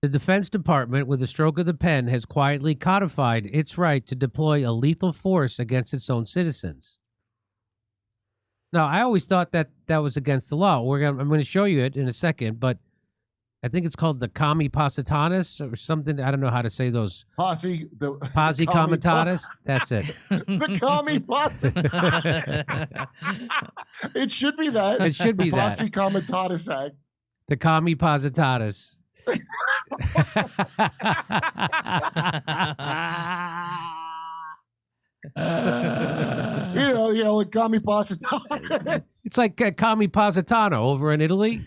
The Defense Department, with a stroke of the pen, has quietly codified its right to deploy a lethal force against its own citizens. Now, I always thought that was against the law. I'm going to show you it in a second, but I think it's called the Kami Positanis or something. I don't know how to say those. Posse Comitatus. That's it. The Kami Positanis. It should be that. It should be the that. Posse Comitatus Act. The Kami Positatus. Like Kami Positanis. It's like Kami Positano over in Italy.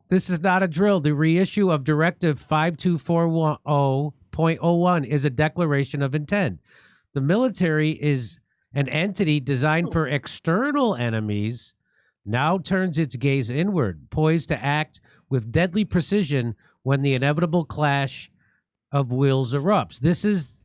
This is not a drill. The reissue of Directive 5240.01 is a declaration of intent. The military is an entity designed for external enemies, now turns its gaze inward, poised to act with deadly precision when the inevitable clash of wills erupts. This is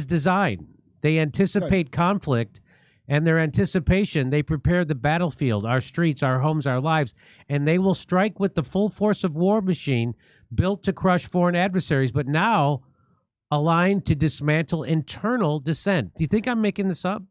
design. They anticipate conflict, and their anticipation, they prepare the battlefield, our streets, our homes, our lives, and they will strike with the full force of war machine built to crush foreign adversaries, but now aligned to dismantle internal dissent. Do you think I'm making this up?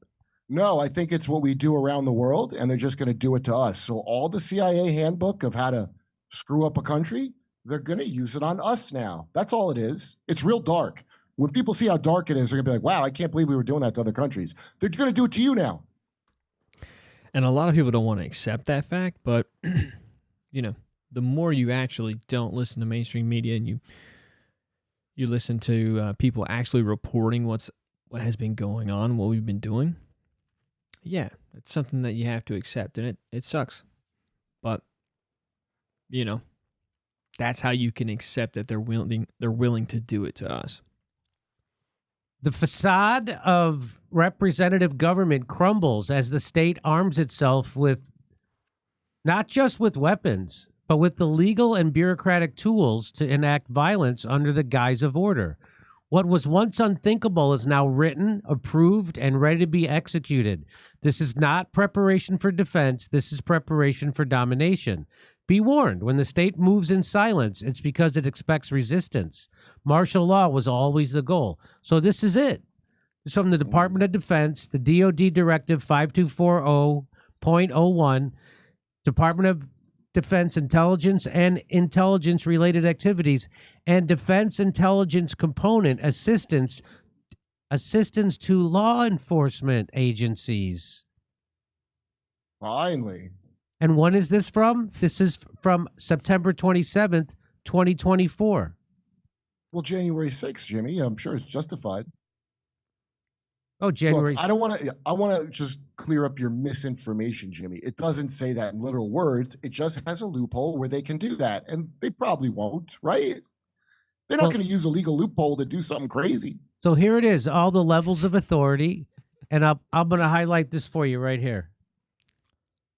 No, I think it's what we do around the world, and they're just going to do it to us. So all the CIA handbook of how to screw up a country, they're going to use it on us now. That's all it is. It's real dark. When people see how dark it is, they're going to be like, wow, I can't believe we were doing that to other countries. They're going to do it to you now. And a lot of people don't want to accept that fact, but, the more you actually don't listen to mainstream media and you listen to people actually reporting what has been going on, what we've been doing, yeah, it's something that you have to accept, and it sucks. But, that's how you can accept that they're willing to do it to us. The facade of representative government crumbles as the state arms itself with not just with weapons, but with the legal and bureaucratic tools to enact violence under the guise of order. What was once unthinkable is now written, approved, and ready to be executed. This is not preparation for defense. This is preparation for domination. Be warned, when the state moves in silence, it's because it expects resistance. Martial law was always the goal. So this is it. It's from the Department of Defense, the DoD Directive 5240.01, Department of Defense Intelligence and Intelligence-related activities, and Defense Intelligence Component assistance to law enforcement agencies. Finally. And when is this from? This is from September 27th, 2024. Well, January 6th, Jimmy. I'm sure it's justified. Oh, January. Look, I want to just clear up your misinformation, Jimmy. It doesn't say that in literal words. It just has a loophole where they can do that. And they probably won't, right? They're not going to use a legal loophole to do something crazy. So here it is, all the levels of authority. And I'm going to highlight this for you right here.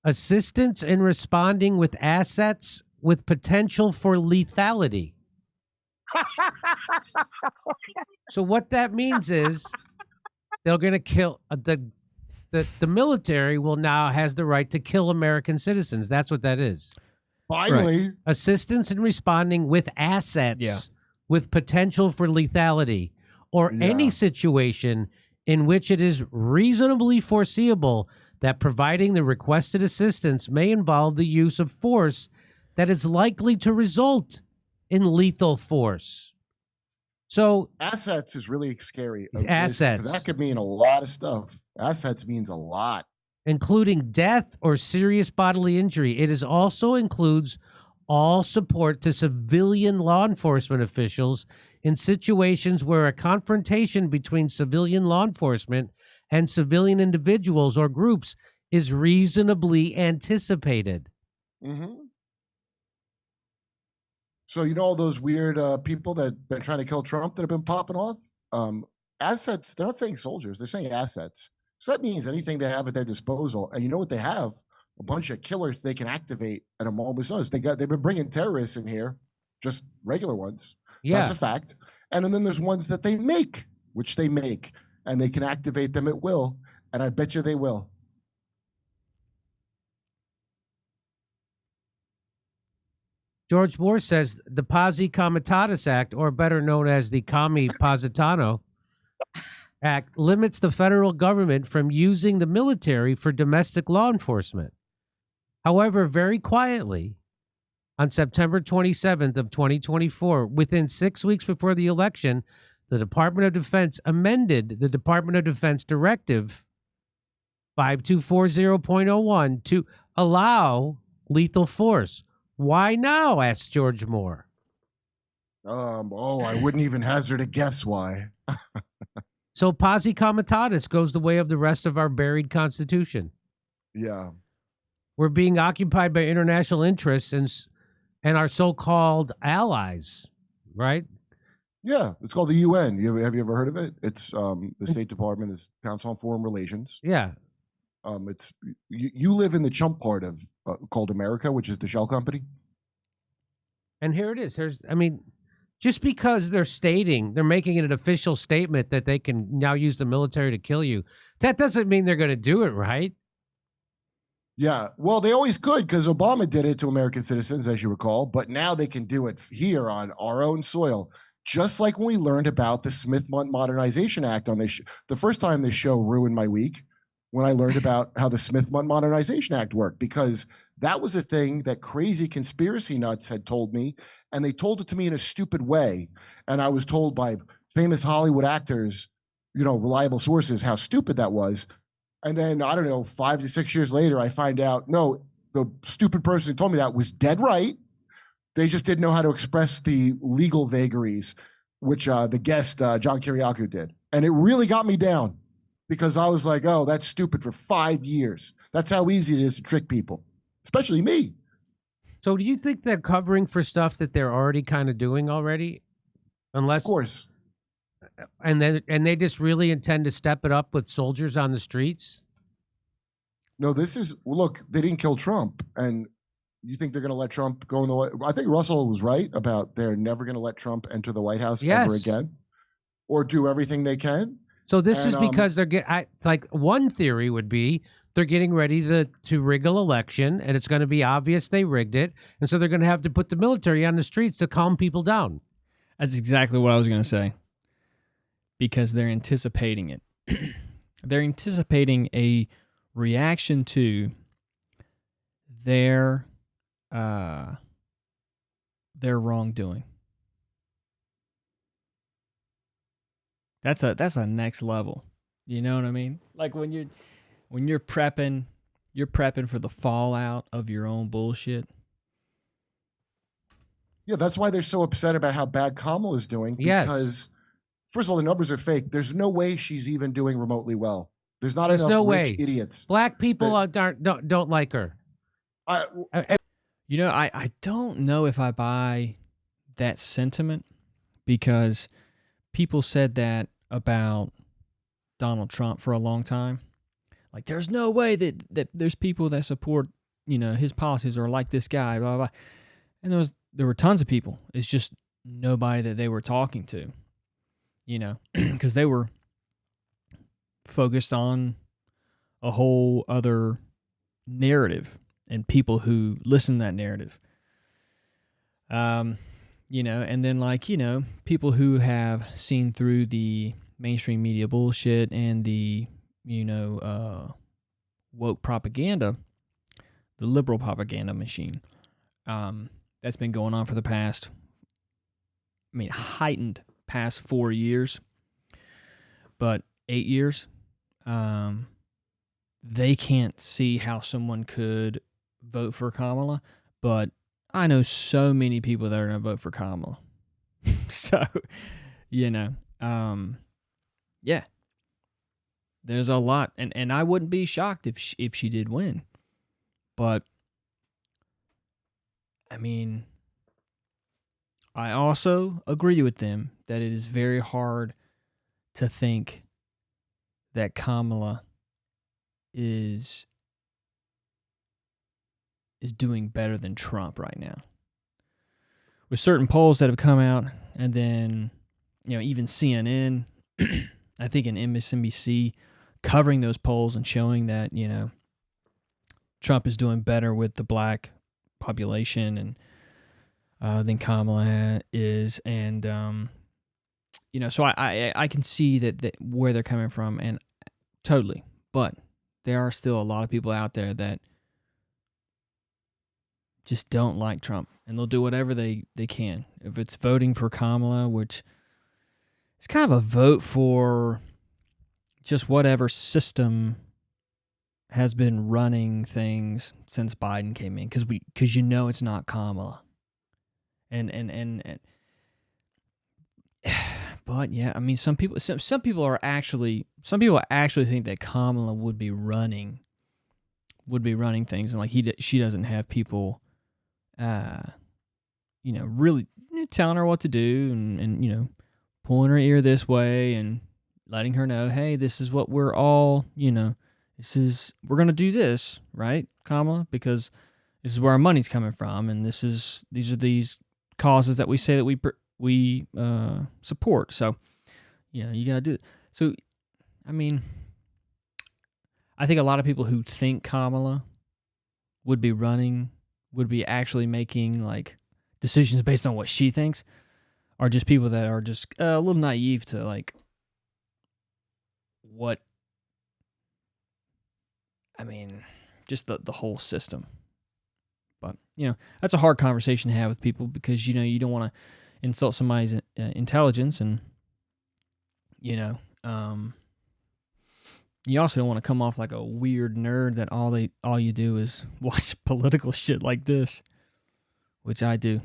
Assistance in responding with assets with potential for lethality. So what that means is they're going to kill the military will now has the right to kill American citizens. That's what that is. Finally. Right. Assistance in responding with assets with potential for lethality or any situation in which it is reasonably foreseeable that providing the requested assistance may involve the use of force that is likely to result in lethal force. So assets is really scary. Assets. That could mean a lot of stuff. Assets means a lot. Including death or serious bodily injury. It also includes all support to civilian law enforcement officials in situations where a confrontation between civilian law enforcement and civilian individuals or groups is reasonably anticipated. Mm-hmm. So you know all those weird people that have been trying to kill Trump that have been popping off? Assets, they're not saying soldiers, they're saying assets. So that means anything they have at their disposal. And you know what they have? A bunch of killers they can activate at a moment's notice. They've been bringing terrorists in here, just regular ones. Yeah. That's a fact. And then there's ones that they make, which they make, and they can activate them at will. And I bet you they will. George Moore says the Posse Comitatus Act, or better known as the Commie Positano Act, limits the federal government from using the military for domestic law enforcement. However, very quietly, on September 27th of 2024, within 6 weeks before the election, the Department of Defense amended the Department of Defense Directive 5240.01 to allow lethal force. Why now? Asked George Moore. I wouldn't even hazard a guess why. So Posse Comitatus goes the way of the rest of our buried Constitution. Yeah. We're being occupied by international interests and our so-called allies, right? Yeah, it's called the UN. Have you ever heard of it? It's the State Department, this Council on Foreign Relations. Yeah. It's you live in the chump part of called America, which is the shell company. And here it is. Just because they're making it an official statement that they can now use the military to kill you, that doesn't mean they're going to do it, right? Yeah, well, they always could because Obama did it to American citizens, as you recall, but now they can do it here on our own soil. Just like when we learned about the Smith Modernization Act on this, the first time this show ruined my week when I learned about how the Smith Modernization Act worked, because that was a thing that crazy conspiracy nuts had told me, and they told it to me in a stupid way. And I was told by famous Hollywood actors, reliable sources, how stupid that was. And then, I don't know, 5 to 6 years later, I find out, no, the stupid person who told me that was dead right. They just didn't know how to express the legal vagaries, which the guest, John Kiriakou, did. And it really got me down because I was like, oh, that's stupid for 5 years. That's how easy it is to trick people, especially me. So do you think they're covering for stuff that they're already kind of doing already? Unless, of course. And they just really intend to step it up with soldiers on the streets? No, look, they didn't kill Trump. And you think they're going to let Trump go in the White House? I think Russell was right about they're never going to let Trump enter the White House ever again or do everything they can. So this is because like one theory would be they're getting ready to rig an election, and it's going to be obvious they rigged it. And so they're going to have to put the military on the streets to calm people down. That's exactly what I was going to say. Because they're anticipating it. They're anticipating a reaction to their wrongdoing. That's a next level. You know what I mean? Like when you're prepping for the fallout of your own bullshit. Yeah, that's why they're so upset about how bad Kamala is doing. Yes. Because first of all, the numbers are fake. There's no way she's even doing remotely well. There's enough rich idiots. Black people don't like her. I don't know if I buy that sentiment because people said that about Donald Trump for a long time. Like, there's no way that there's people that support, his policies or like this guy, blah, blah, blah. And there were tons of people. It's just nobody that they were talking to, because they were focused on a whole other narrative and people who listen to that narrative. And then people who have seen through the mainstream media bullshit and the, woke propaganda, the liberal propaganda machine, that's been going on for the past, heightened past 4 years, but 8 years. They can't see how someone could vote for Kamala, but I know so many people that are going to vote for Kamala. So, yeah, there's a lot, and I wouldn't be shocked if she did win, but I also agree with them that it is very hard to think that Kamala is doing better than Trump right now. With certain polls that have come out, and then, even CNN, I think in MSNBC, covering those polls and showing that, Trump is doing better with the black population, and than Kamala is, and so I can see that where they're coming from, and totally, but there are still a lot of people out there that just don't like Trump, and they'll do whatever they can. If it's voting for Kamala, which is kind of a vote for just whatever system has been running things since Biden came in, because it's not Kamala, and but yeah, I mean, some people actually think that Kamala would be running things, and like she doesn't have people really telling her what to do, and pulling her ear this way and letting her know, hey, this is what we're all, we're going to do this, right, Kamala, because this is where our money's coming from, and these are these causes that we say that we support. So, you got to do it. So, I mean, I think a lot of people who think Kamala would be actually making like decisions based on what she thinks, are just people that are just a little naive to like just the whole system. But that's a hard conversation to have with people, because you don't want to insult somebody's intelligence, and you also don't want to come off like a weird nerd that all you do is watch political shit like this, which I do.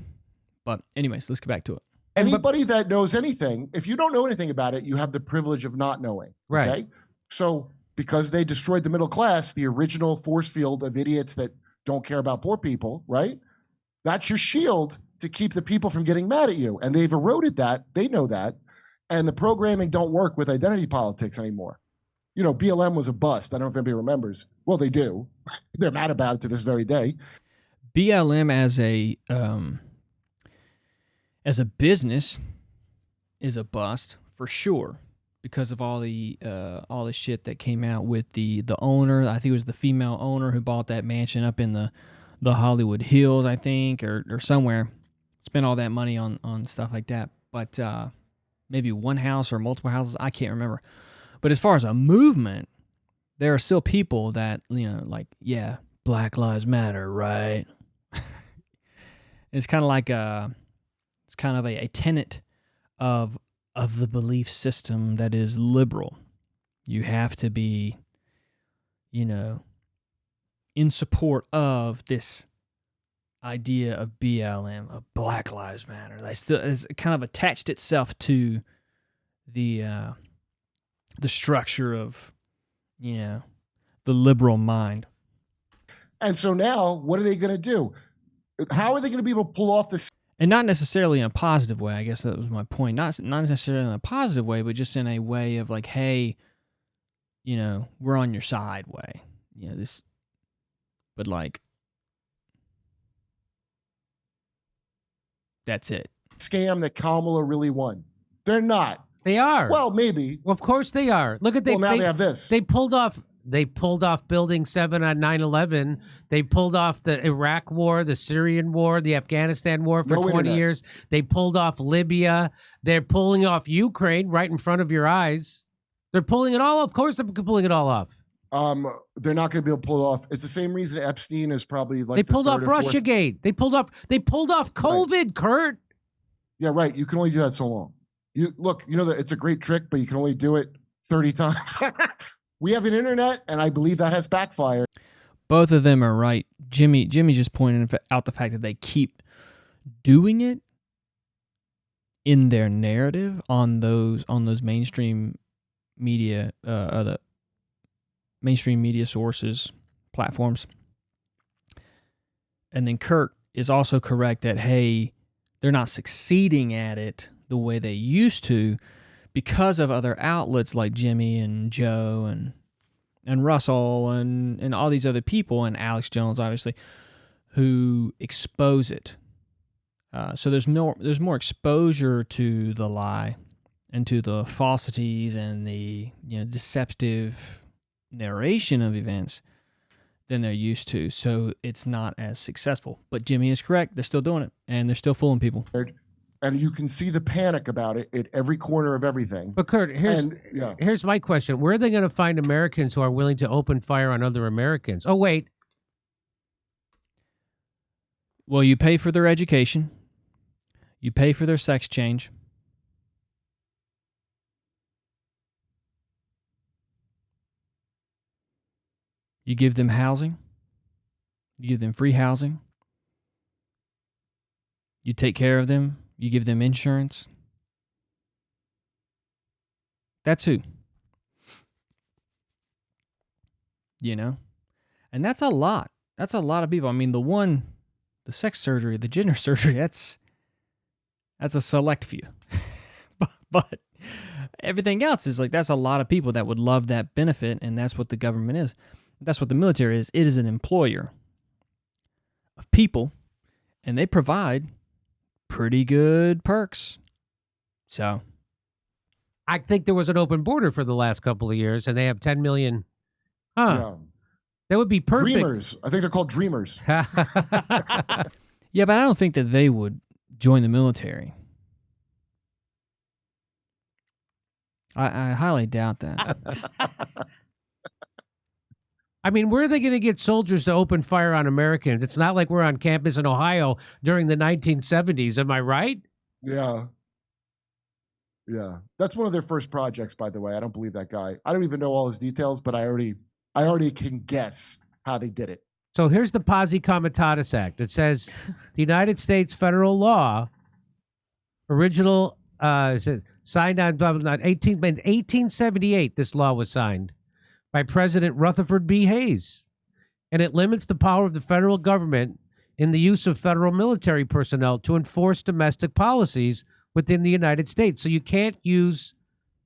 But anyways, let's get back to it. Anybody that knows anything, if you don't know anything about it, you have the privilege of not knowing. Right. Okay? So because they destroyed the middle class, the original force field of idiots that don't care about poor people, right? That's your shield to keep the people from getting mad at you. And they've eroded that. They know that. And the programming don't work with identity politics anymore. BLM was a bust. I don't know if anybody remembers. Well, they do. They're mad about it to this very day. BLM as a business is a bust for sure, because of all the shit that came out with the owner. I think it was the female owner who bought that mansion up in the Hollywood Hills, I think, or somewhere. Spent all that money on stuff like that. But maybe one house or multiple houses, I can't remember. But as far as a movement, there are still people that, like, yeah, Black Lives Matter, right? It's kind of like a tenet of the belief system that is liberal. You have to be, in support of this idea of BLM, of Black Lives Matter. That still has kind of attached itself to the structure of, the liberal mind. And so now, what are they going to do? How are they going to be able to pull off this? And not necessarily in a positive way. I guess that was my point. Not necessarily in a positive way, but just in a way of like, hey, we're on your side way. This, but like, that's it. Scam that Kamala really won. They're not. They are. Well, maybe. Well, of course they are. Look at now they have this. They pulled off Building 7 on 9/11. They pulled off the Iraq War, the Syrian War, the Afghanistan War for 20 years. They pulled off Libya. They're pulling off Ukraine right in front of your eyes. They're pulling it all off. Of course they're pulling it all off. They're not going to be able to pull it off. It's the same reason Epstein is probably like they pulled off Russiagate. They pulled off COVID, right. Kurt. Yeah, right. You can only do that so long. You look, that it's a great trick, but you can only do it 30 times. We have an internet, and I believe that has backfired. Both of them are right. Jimmy just pointed out the fact that they keep doing it in their narrative on those mainstream media, the mainstream media sources, platforms. And then Kurt is also correct that, hey, they're not succeeding at it the way they used to because of other outlets like Jimmy and Joe and Russell and all these other people, and Alex Jones, obviously, who expose it. So there's more exposure to the lie and to the falsities and the deceptive narration of events than they're used to, so it's not as successful. But Jimmy is correct. They're still doing it, and they're still fooling people. And you can see the panic about it at every corner of everything. But Kurt, here's my question. Where are they going to find Americans who are willing to open fire on other Americans? Oh, wait. Well, you pay for their education. You pay for their sex change. You give them housing. You give them free housing. You take care of them. You give them insurance. That's who. You know? And that's a lot. That's a lot of people. I mean, the sex surgery, the gender surgery, that's a select few. but everything else is like, that's a lot of people that would love that benefit, and that's what the government is. That's what the military is. It is an employer of people, and they provide pretty good perks. So I think there was an open border for the last couple of years, and they have 10 million. Yeah. That would be perfect. Dreamers. I think they're called dreamers. yeah, but I don't think that they would join the military. I highly doubt that. I mean, where are they going to get soldiers to open fire on Americans? It's not like we're on campus in Ohio during the 1970s. Am I right? Yeah. Yeah. That's one of their first projects, by the way. I don't believe that guy. I don't even know all his details, but I already can guess how they did it. So here's the Posse Comitatus Act. It says the United States federal law, original, signed on 1878, this law was signed by President Rutherford B. Hayes, and it limits the power of the federal government in the use of federal military personnel to enforce domestic policies within the United States. So you can't use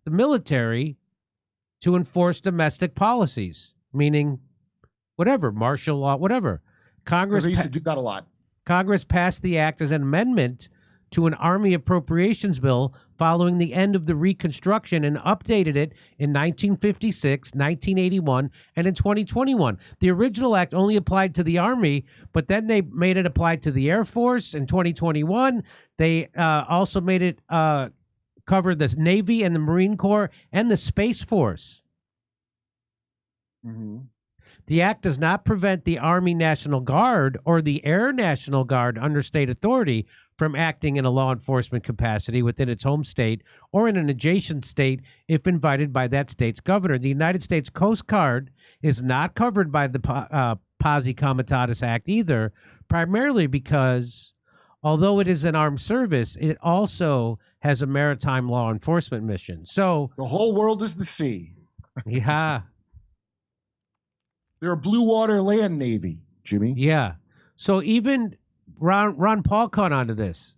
the military to enforce domestic policies, meaning whatever, martial law, whatever. They used to do that a lot. Congress passed the act as an amendment to an Army appropriations bill following the end of the Reconstruction and updated it in 1956, 1981, and in 2021. The original act only applied to the Army, but then they made it apply to the Air Force in 2021. They also made it cover the Navy and the Marine Corps and the Space Force. Mm-hmm. The act does not prevent the Army National Guard or the Air National Guard under state authority from acting in a law enforcement capacity within its home state or in an adjacent state if invited by that state's governor. The United States Coast Guard is not covered by the Posse Comitatus Act either, primarily because although it is an armed service, it also has a maritime law enforcement mission. So the whole world is the sea. Yeah. They're a blue water land navy, Jimmy. Yeah. So even Ron Paul caught onto this.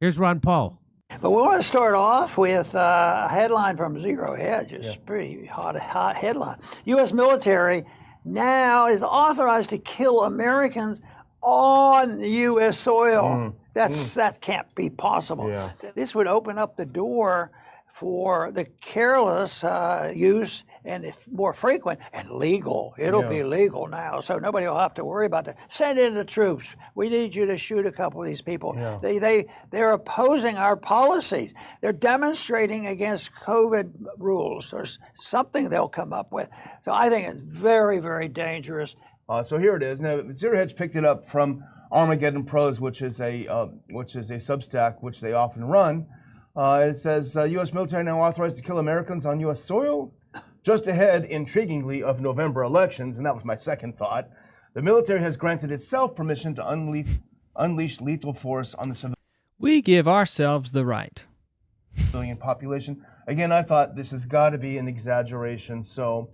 Here's Ron Paul. But we want to start off with a headline from Zero Hedge. It's a pretty hot headline. U.S. military now is authorized to kill Americans on U.S. soil. That can't be possible. Yeah. This would open up the door for the careless use, and if more frequent and legal. It'll be legal now, so nobody will have to worry about that. Send in the troops. We need you to shoot a couple of these people. Yeah. They're opposing our policies. They're demonstrating against COVID rules. There's something they'll come up with. So I think it's very, very dangerous. So here it is. Now, Zero Hedge picked it up from Armageddon Pros, which is a Substack which they often run. It says U.S. military now authorized to kill Americans on U.S. soil. Just ahead, intriguingly, of November elections, and that was my second thought, the military has granted itself permission to unleash lethal force on the We give ourselves the right. civilian population. Again, I thought this has got to be an exaggeration, so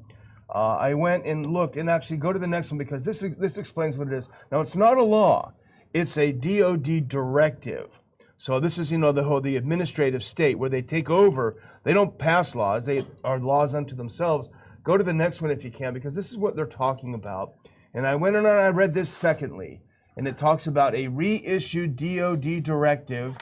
I went and looked, and actually go to the next one because this explains what it is. Now, it's not a law. It's a DOD directive. So this is, the administrative state where they take over. They don't pass laws. They are laws unto themselves. Go to the next one if you can, because this is what they're talking about. And I went and I read this secondly, and it talks about a reissued DOD directive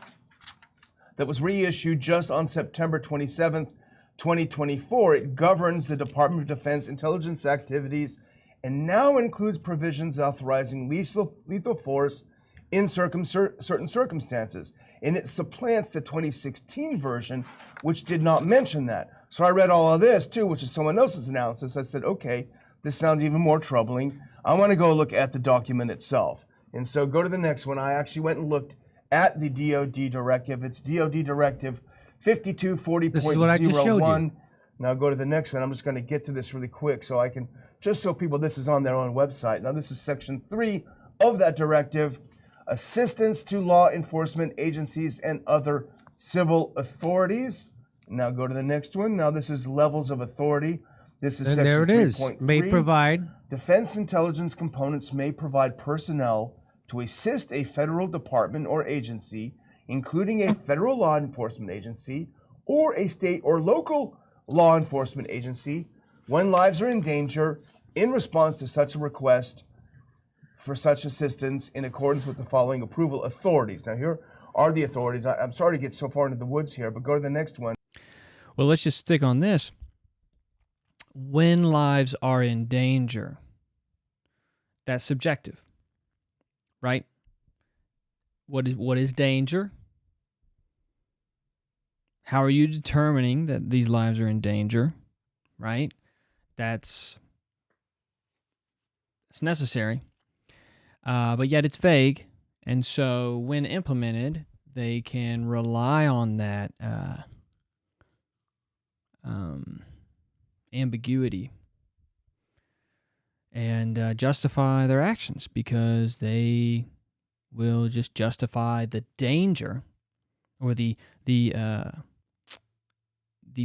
that was reissued just on September 27th, 2024. It governs the Department of Defense intelligence activities and now includes provisions authorizing lethal force in certain circumstances. And it supplants the 2016 version, which did not mention that. So I read all of this too, which is someone else's analysis. I said, okay, this sounds even more troubling. I want to go look at the document itself. And so go to the next one. I actually went and looked at the DoD directive. It's DoD Directive 5240.01. Now go to the next one. I'm just going to get to this really quick so I can, just so people, this is on their own website. Now this is section 3 of that directive. Assistance to law enforcement agencies and other civil authorities. Now go to the next one. Now this is levels of authority. This is And section there it is. 3.3. May provide. Defense intelligence components may provide personnel to assist a federal department or agency, including a federal law enforcement agency or a state or local law enforcement agency, when lives are in danger in response to such a request for such assistance in accordance with the following approval authorities. Now, here are the authorities. I'm sorry to get so far into the woods here, but go to the next one. Well, let's just stick on this. When lives are in danger, that's subjective, right? What is danger? How are you determining that these lives are in danger, right? That's necessary. But yet it's vague, and so when implemented, they can rely on that ambiguity and justify their actions, because they will just justify the danger or the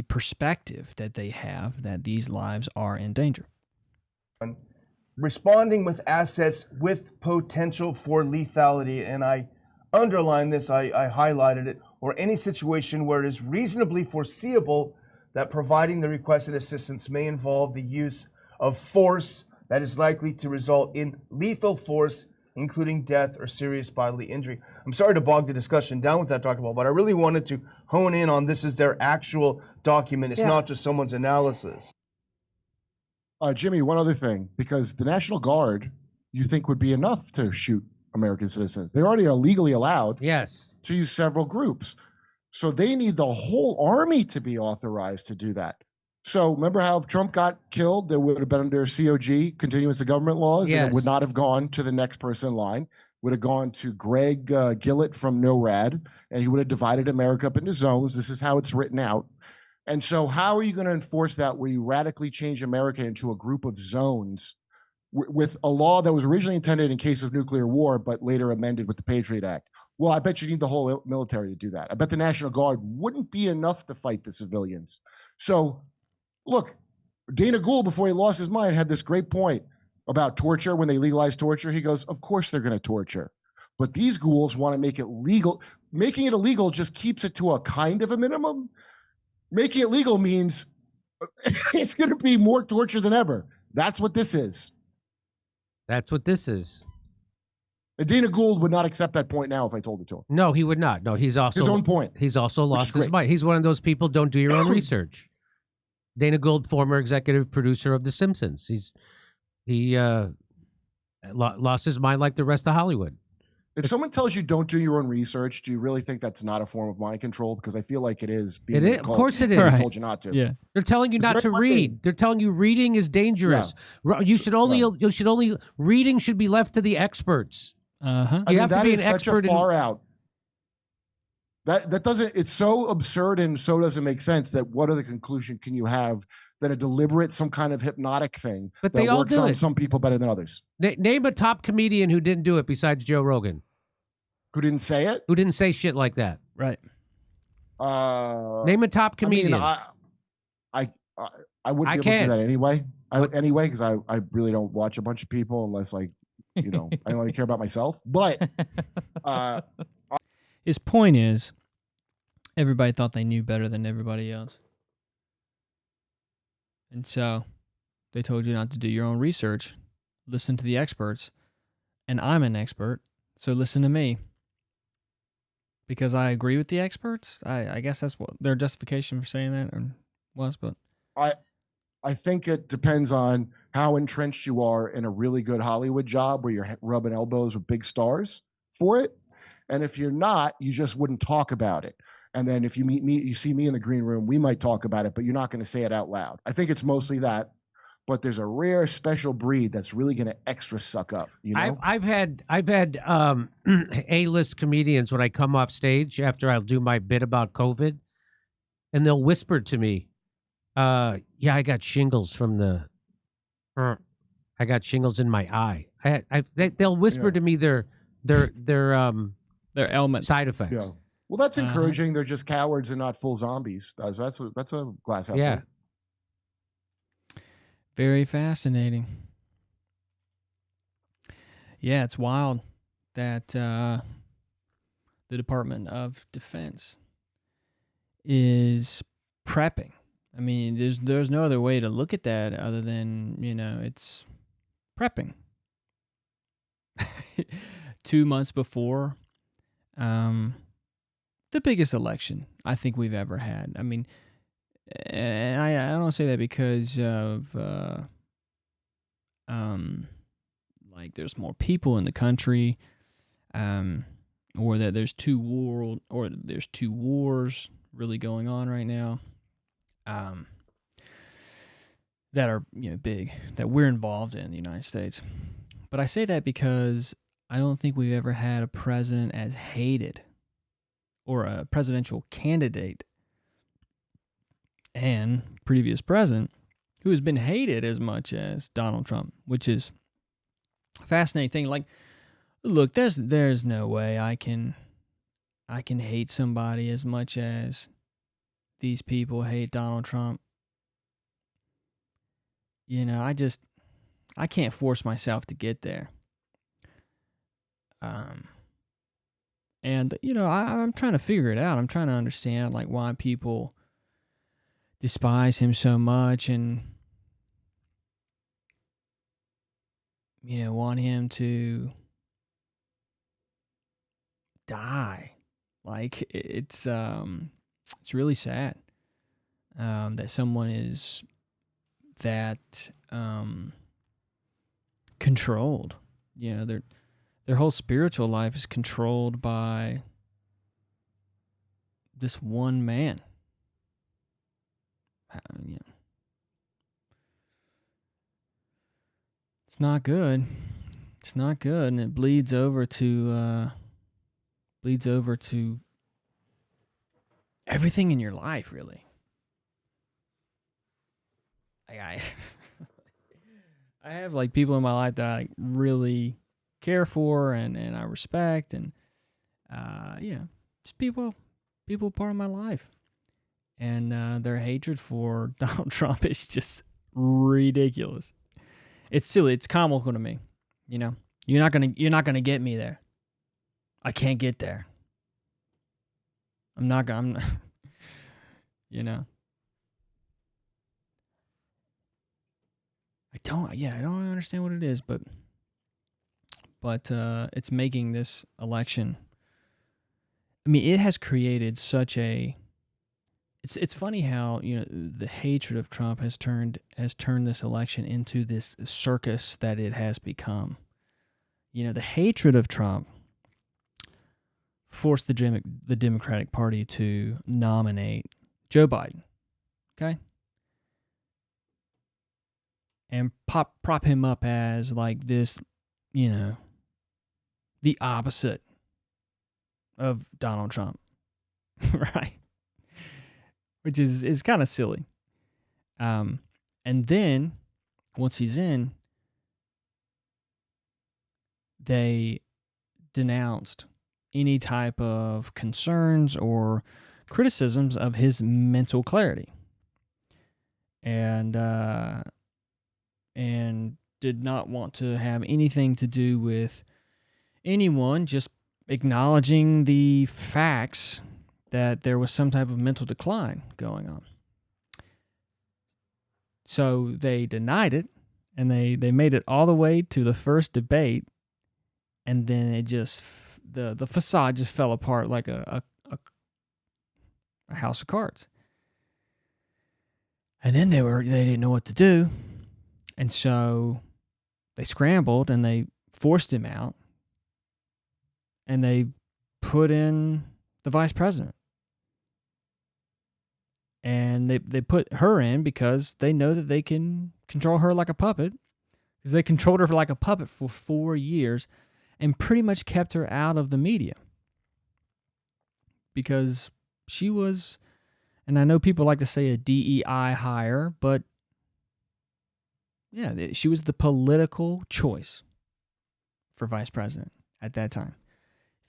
perspective that they have that these lives are in danger. Responding with assets with potential for lethality, and I underline this, I highlighted it, or any situation where it is reasonably foreseeable that providing the requested assistance may involve the use of force that is likely to result in lethal force, including death or serious bodily injury. I'm sorry to bog the discussion down with that, Dr. Ball, but I really wanted to hone in on this is their actual document. It's not just someone's analysis. Jimmy, one other thing, because the National Guard, you think would be enough to shoot American citizens. They already are legally allowed Yes. to use several groups. So they need the whole army to be authorized to do that. So remember how if Trump got killed, there would have been under COG, continuance of government laws, and Yes. it would not have gone to the next person in line. Would have gone to Greg Gillett from NORAD, and he would have divided America up into zones. This is how it's written out. And so how are you going to enforce that where you radically change America into a group of zones with a law that was originally intended in case of nuclear war, but later amended with the Patriot Act? Well, I bet you need the whole military to do that. I bet the National Guard wouldn't be enough to fight the civilians. So, look, Dana Gould, before he lost his mind, had this great point about torture. When they legalized torture, he goes, of course they're going to torture. But these ghouls want to make it legal. Making it illegal just keeps it to a kind of a minimum. Making it legal means it's going to be more torture than ever. That's what this is. That's what this is. And Dana Gould would not accept that point now if I told it to him. No, he would not. No, he's also His own point. He's also Which lost is his great. mind. He's one of those people. Don't do your own research. Dana Gould, former executive producer of The Simpsons. He lost his mind like the rest of Hollywood. If someone tells you don't do your own research, do you really think that's not a form of mind control? Because I feel like it is. It is. Of course it is. I Right. told you not to. Yeah. They're telling you It's not very to plain. read. They're telling you reading is dangerous. You should only reading should be left to the experts. Uh-huh. I You mean, have to that be is an such expert a in- far out. That doesn't. It's so absurd and so doesn't make sense. That what other conclusion can you have than a deliberate, some kind of hypnotic thing But that they all works do on it. some people better than others? Name a top comedian who didn't do it besides Joe Rogan, Who didn't say it? who didn't say shit like that. Right. Name a top comedian. I wouldn't I be able to can. do that anyway. What- Anyway, because I really don't watch a bunch of people unless I only care about myself. But His point is, everybody thought they knew better than everybody else. And so they told you not to do your own research, listen to the experts, and I'm an expert, so listen to me. Because I agree with the experts? I guess that's what their justification for saying that was, but... I think it depends on how entrenched you are in a really good Hollywood job where you're rubbing elbows with big stars for it. And if you're not, you just wouldn't talk about it. And then if you meet me, you see me in the green room, we might talk about it, but you're not going to say it out loud. I think it's mostly that. But there's a rare special breed that's really going to extra suck up. You know, I've had A-list comedians when I come off stage after I'll do my bit about COVID, and they'll whisper to me, "Yeah, I got shingles from the, I got shingles in my eye." They'll whisper Yeah. to me their ailments. side effects. Yeah. Well, that's encouraging. They're just cowards and not full zombies. That's a glass half Yeah. full. Very fascinating. Yeah, it's wild that the Department of Defense is prepping. I mean, there's no other way to look at that other than, it's prepping. 2 months before the biggest election I think we've ever had. I mean, and I don't say that because of like there's more people in the country, or that there's two wars really going on right now, that are big, that we're involved in the United States. But I say that because I don't think we've ever had a president as hated, or a presidential candidate and previous president who has been hated as much as Donald Trump, which is a fascinating thing. Like, look, there's no way I can hate somebody as much as these people hate Donald Trump. I can't force myself to get there. And I'm trying to figure it out. I'm trying to understand like why people despise him so much and want him to die. Like it's really sad that someone is that controlled. Their whole spiritual life is controlled by this one man. It's not good. It's not good, and it bleeds over to everything in your life, really. I I have like people in my life that I like, really care for and I respect, and just people part of my life. And their hatred for Donald Trump is just ridiculous. It's silly. It's comical to me. You're not gonna get me there. I can't get there. I'm not gonna. I don't understand what it is, but it's making this election. I mean, it has created such a. It's funny how the hatred of Trump has turned this election into this circus that it has become. The hatred of Trump forced the Democratic Party to nominate Joe Biden, okay, and prop him up as like this, the opposite of Donald Trump, right? Which is kind of silly. And then once he's in, they denounced any type of concerns or criticisms of his mental clarity, and did not want to have anything to do with anyone, just acknowledging the facts that there was some type of mental decline going on. So they denied it, and they made it all the way to the first debate, and then it just the facade just fell apart like a house of cards. And then they didn't know what to do. And so they scrambled and they forced him out. And they put in the vice president. And they put her in because they know that they can control her like a puppet. Because they controlled her like a puppet for 4 years and pretty much kept her out of the media. Because she was, and I know people like to say a DEI hire, but yeah, she was the political choice for vice president at that time.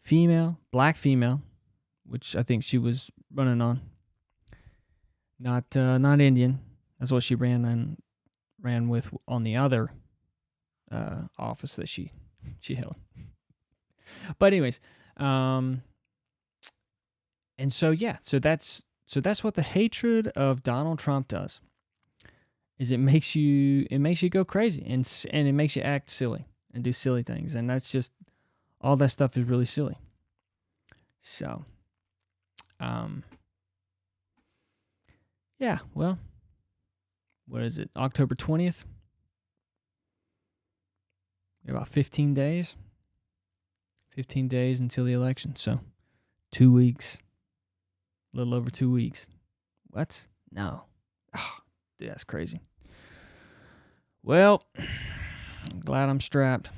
Female, black female, which I think she was running on. Not Indian. That's what she ran with on the other office that she held. But anyways, and so that's what the hatred of Donald Trump does. Is it makes you go crazy and it makes you act silly and do silly things, and that's just all that stuff is really silly. So, yeah, well, what is it? October 20th. About 15 days. 15 days until the election. So, 2 weeks. A little over 2 weeks. What? No. Oh, dude, that's crazy. Well, I'm glad I'm strapped.